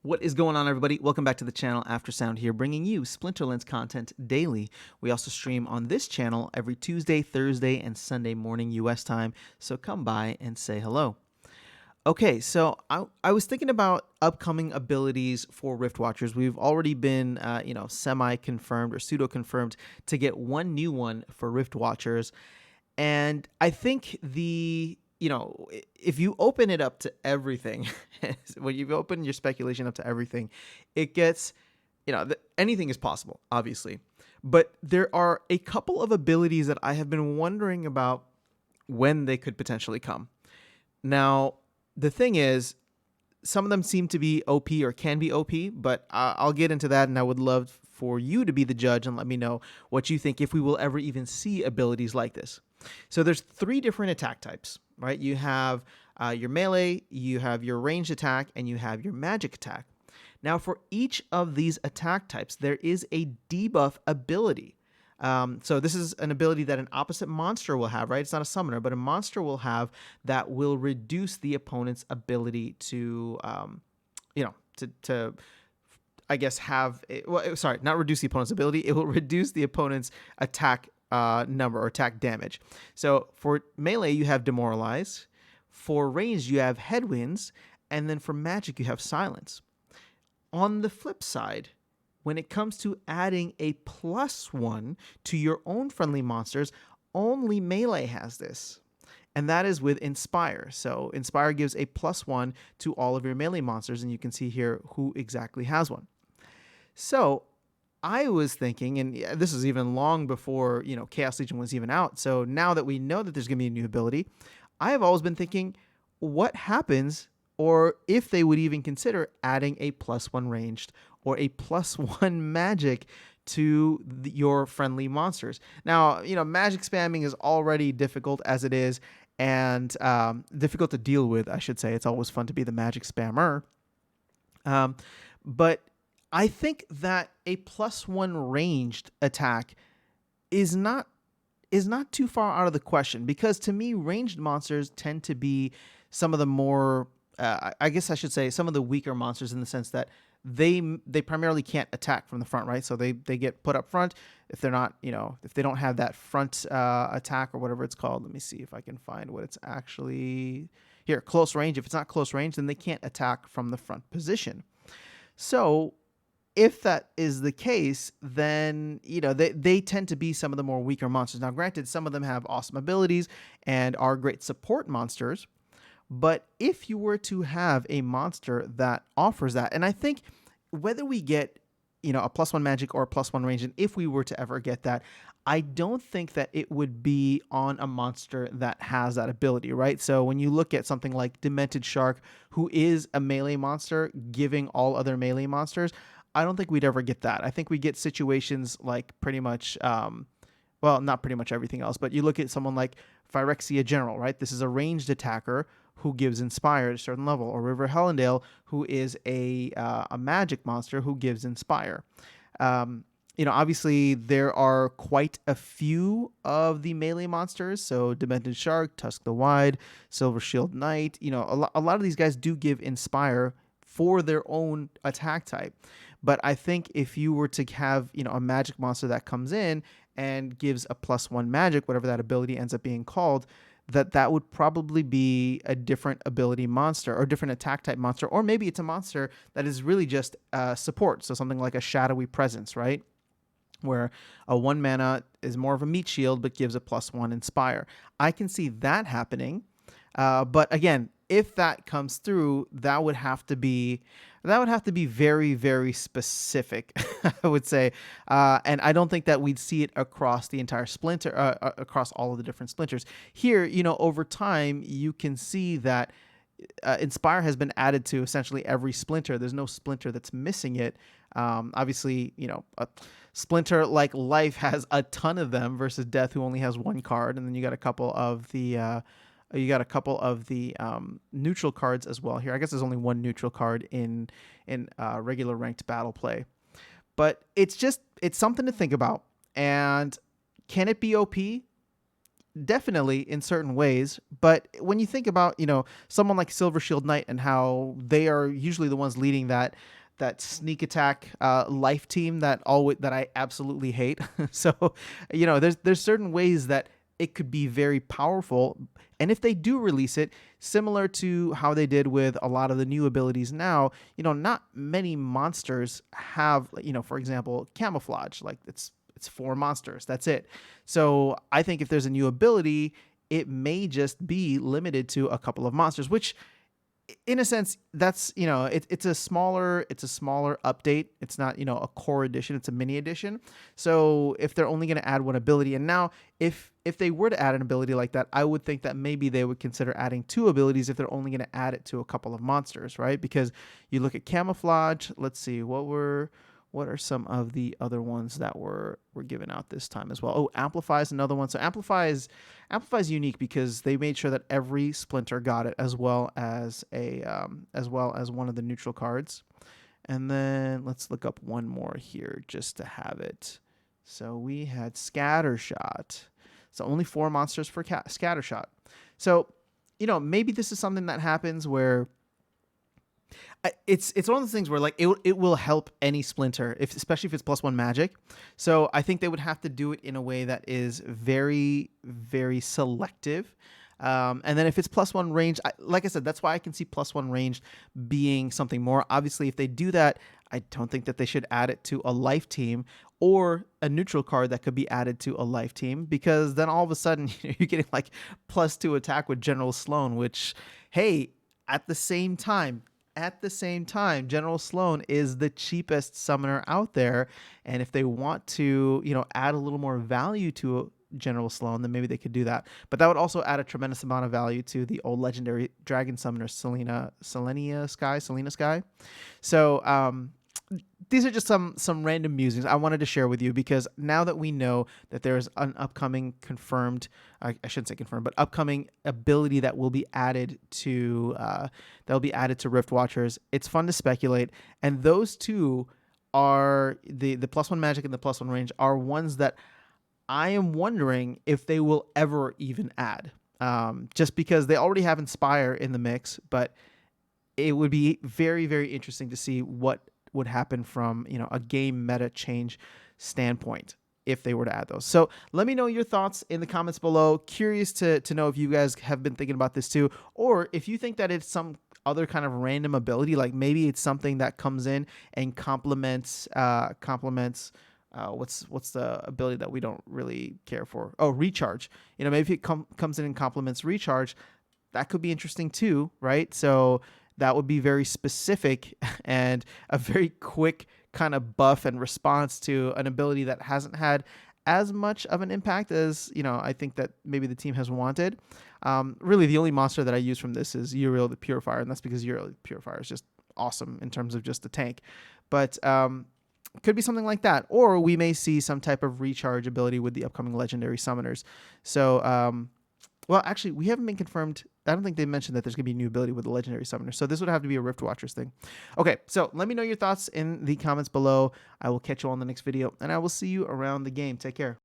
What is going on, everybody? Welcome back to the channel. After Sound here, bringing you Splinterlands content daily. We also stream on this channel every Tuesday, Thursday, and Sunday morning U.S. time, so come by and say hello. Okay, so I was thinking about upcoming abilities for Riftwatchers. We've already been, semi-confirmed or pseudo-confirmed to get one new one for Riftwatchers, and I think if you open it up to everything, when you open your speculation up to everything, it gets, anything is possible, obviously. But there are a couple of abilities that I have been wondering about when they could potentially come. Now, the thing is, some of them seem to be OP or can be OP, but I'll get into that, and I would love for you to be the judge and let me know what you think if we will ever even see abilities like this. So there's 3 different attack types, right? You have your melee, you have your ranged attack, and you have your magic attack. Now, for each of these attack types, there is a debuff ability. So this is an ability that an opposite monster will have, right? It's not a summoner, but a monster will have that will reduce the opponent's ability to, I guess not reduce the opponent's ability. It will reduce the opponent's attack number or attack damage. So for melee, you have demoralize. For range, you have headwinds. And then for magic, you have silence. On the flip side, when it comes to adding a +1 to your own friendly monsters, only melee has this. And that is with Inspire. So Inspire gives a +1 to all of your melee monsters, and you can see here who exactly has one. So I was thinking, and this is even long before Chaos Legion was even out. So now that we know that there's going to be a new ability, I have always been thinking, what happens, or if they would even consider adding a +1 ranged or a +1 magic to your friendly monsters. Now, magic spamming is already difficult as it is, and difficult to deal with, I should say. It's always fun to be the magic spammer. But I think that a +1 ranged attack is not too far out of the question, because to me, ranged monsters tend to be some of the more, I guess I should say, some of the weaker monsters, in the sense that they primarily can't attack from the front, right? So they get put up front if they're not, if they don't have that front attack or whatever it's called. Let me see if I can find what it's actually here. Close range. If it's not close range, then they can't attack from the front position. So if that is the case, then they tend to be some of the more weaker monsters. Now, granted, some of them have awesome abilities and are great support monsters. But if you were to have a monster that offers that, and I think whether we get, a +1 magic or a +1 range, and if we were to ever get that, I don't think that it would be on a monster that has that ability, right? So when you look at something like Demented Shark, who is a melee monster, giving all other melee monsters, I don't think we'd ever get that. I think we get situations like pretty much, not pretty much everything else, but you look at someone like Phyrexia General, right? This is a ranged attacker who gives Inspire at a certain level, or River Hellendale, who is a magic monster who gives Inspire. Obviously there are quite a few of the melee monsters. So Demented Shark, Tusk the Wide, Silver Shield Knight, a lot of these guys do give Inspire for their own attack type. But I think if you were to have, a magic monster that comes in and gives a +1 magic, whatever that ability ends up being called, that would probably be a different ability monster or different attack type monster, or maybe it's a monster that is really just support. So something like a Shadowy Presence, right? Where a 1 mana is more of a meat shield, but gives a +1 Inspire. I can see that happening. But again, if that comes through, that would have to be very, very specific, I would say. And I don't think that we'd see it across the entire splinter, across all of the different splinters. Here, over time, you can see that Inspire has been added to essentially every splinter. There's no splinter that's missing it. Obviously, a splinter like Life has a ton of them versus Death, who only has 1 card. And then you got a couple of the neutral cards as well here. I guess there's only 1 neutral card in regular ranked battle play. But it's something to think about. And can it be OP? definitely in certain ways, but when you think about, someone like Silver Shield Knight and how they are usually the ones leading that sneak attack life team that I absolutely hate. So, there's certain ways that it could be very powerful. And if they do release it, similar to how they did with a lot of the new abilities now, not many monsters have, for example, camouflage. Like it's 4 monsters. That's it. So I think if there's a new ability, it may just be limited to a couple of monsters, which in a sense, that's it's a smaller update. It's not a core edition. It's a mini edition. So if they're only going to add one ability, and now if they were to add an ability like that, I would think that maybe they would consider adding 2 abilities if they're only going to add it to a couple of monsters, right? Because you look at camouflage. Let's see what are some of the other ones that were given out this time as well. Oh, Amplify is another one. So Amplify is unique because they made sure that every splinter got it, as well as one of the neutral cards. And then let's look up one more here just to have it. So we had Scattershot. So only 4 monsters for Scattershot. So maybe this is something that happens where it's one of those things where like it will help any splinter, especially if it's +1 magic. So I think they would have to do it in a way that is very, very selective. And then if it's +1 range, like I said, that's why I can see +1 range being something more. Obviously, if they do that, I don't think that they should add it to a life team or a neutral card that could be added to a life team, because then all of a sudden you're getting like +2 attack with General Sloan, which, hey, at the same time, General Sloan is the cheapest summoner out there. And if they want to, add a little more value to General Sloan, then maybe they could do that. But that would also add a tremendous amount of value to the old legendary dragon summoner, Selena Sky. So, these are just some random musings I wanted to share with you, because now that we know that there's an upcoming confirmed, I shouldn't say confirmed, but upcoming ability that will be added to Riftwatchers, it's fun to speculate. And those two are the +1 magic and the +1 range are ones that I am wondering if they will ever even add, just because they already have Inspire in the mix. But it would be very, very interesting to see what would happen from a game meta change standpoint if they were to add those. So let me know your thoughts in the comments below. Curious to know if you guys have been thinking about this too, or if you think that it's some other kind of random ability, like maybe it's something that comes in and complements what's the ability that we don't really care for? Oh, Recharge. Maybe it comes in and complements Recharge. That could be interesting too, right? So that would be very specific and a very quick kind of buff and response to an ability that hasn't had as much of an impact as, I think that maybe the team has wanted. Really, the only monster that I use from this is Uriel the Purifier, and that's because Uriel the Purifier is just awesome in terms of just the tank. But could be something like that. Or we may see some type of recharge ability with the upcoming legendary summoners. So, well, actually, we haven't been confirmed. I don't think they mentioned that there's going to be a new ability with the legendary summoner. So this would have to be a Riftwatchers thing. Okay, so let me know your thoughts in the comments below. I will catch you all in the next video, and I will see you around the game. Take care.